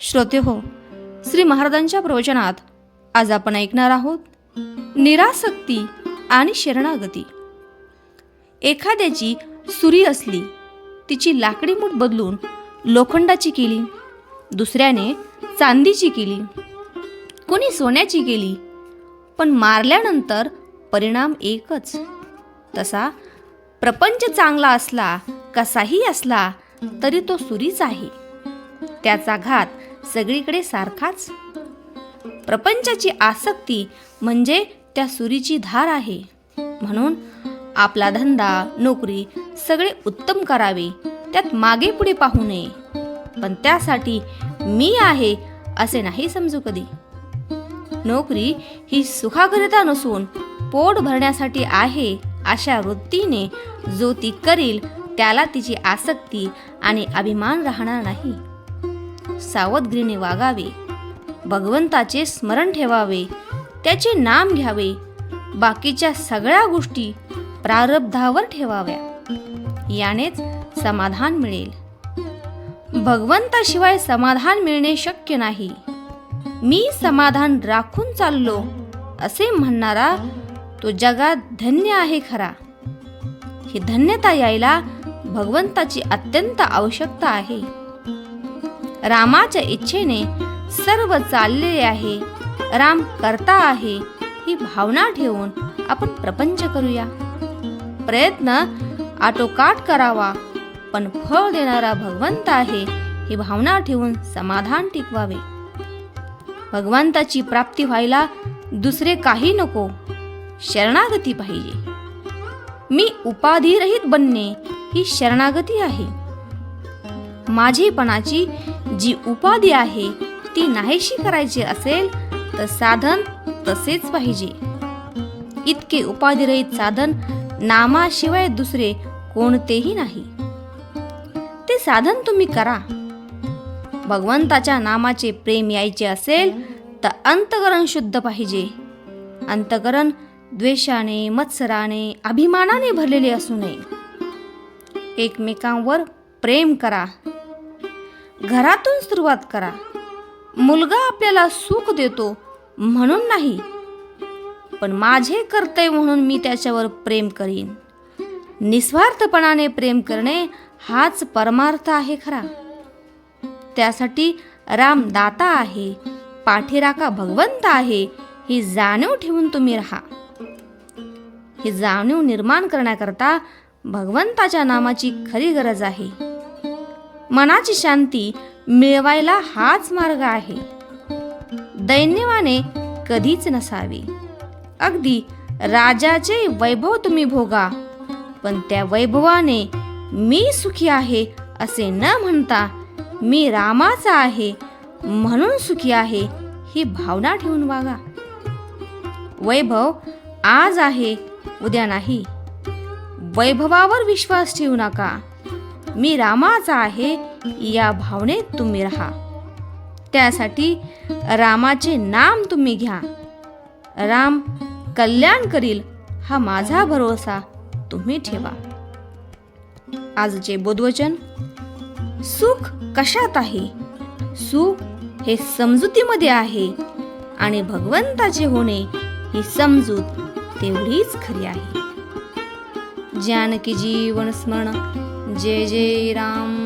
श्रोतेहो, श्री महाराजांच्या प्रवचनात आज आपण ऐकणार आहोत निरासक्ती आणि शरणागती. एखाद्याची सुरी असली, तिची लाकडी मूठ बदलून लोखंडाची केली, दुसऱ्याने चांदीची केली, कोणी सोन्याची केली, पण मारल्यानंतर परिणाम एकच. तसा प्रपंच चांगला असला, कसाही असला तरी तो सुरीच आहे. त्याचा घात सगळीकडे सारखाच. प्रपंचाची आसक्ती म्हणजे त्या सुरीची धार आहे. म्हणून आपला धंदा, नोकरी सगळे उत्तम करावे, त्यात मागे पुढे पाहू नये. पण त्यासाठी मी आहे असे नाही समजू कधी. नोकरी ही सुखाकरिता नसून पोट भरण्यासाठी आहे अशा वृत्तीने जो ती करील त्याला तिची आसक्ती आणि अभिमान राहणार नाही. सावधगिरीने वागावे, भगवंताचे स्मरण ठेवावे, त्याचे नाम घ्यावे, बाकीच्या सगळ्या गोष्टी प्रारब्धावर ठेवाव्या. यानेच समाधान मिळेल. भगवंताशिवाय समाधान मिळणे शक्य नाही. मी समाधान राखून चाललो असे म्हणणारा तो जगात धन्य आहे खरा. ही धन्यता यायला भगवंताची अत्यंत आवश्यकता आहे. रामाच्या इच्छेने सर्व चाललेले आहे, राम करता आहे, ही भावना ठेवून आपण प्रपंच करूया. प्रयत्न आटोकाट करावा, पण फळ देणारा भगवंत आहे ही भावना ठेवून समाधान टिकवावे. भगवंताची प्राप्ती व्हायला दुसरे काही नको, शरणागती पाहिजे. मी उपाधिरहित बनणे ही शरणागती आहे. माझेपणाची जी उपाधी आहे ती नाहीशी करायची असेल तर साधन तसेच पाहिजे. इतके उपाधिरहित साधन नामाशिवाय दुसरे कोणतेही नाही. ते साधन तुम्ही करा. भगवंताच्या नामाचे प्रेम यायचे असेल तर अंतकरण शुद्ध पाहिजे. अंतकरण द्वेषाने, मत्सराने, अभिमानाने भरलेले असू नये. एकमेकांवर प्रेम करा. घरातून सुरुवात करा. मुलगा आपल्याला सुख देतो म्हणून नाही, पण माझे कर्तव्य म्हणून मी त्याच्यावर प्रेम करीन. निस्वार्थपणाने प्रेम करणे हाच परमार्थ आहे खरा. त्यासाठी राम दाता आहे, पाठीराखा भगवंत आहे ही जाणीव ठेवून तुम्ही राहा. ही जाणीव निर्माण करण्याकरता भगवंताच्या नामाची खरी गरज आहे. मनाची शांती मिळवायला हाच मार्ग आहे. दैन्यवाने कधीच नसावे. अगदी राजाचे वैभव तुम्ही भोगा, पण त्या वैभवाने मी सुखी आहे असे न म्हणता मी रामाचा आहे म्हणून सुखी आहे ही भावना ठेवून वागा. वैभव आज आहे, उद्या नाही. वैभवावर विश्वास ठेवू नका. मी रामाचा आहे या भावनेत तुम्ही राहा. त्यासाठी रामाचे नाम तुम्ही घ्या. राम कल्याण करील हा माझा भरोसा तुम्ही ठेवा. आजचे बोधवचन: सुख कशात आहे? सुख हे समजुतीमध्ये आहे आणि भगवंताचे होणे ही समजूत तेवढीच खरी आहे. जानकी जीवन स्मरण. जय जय राम.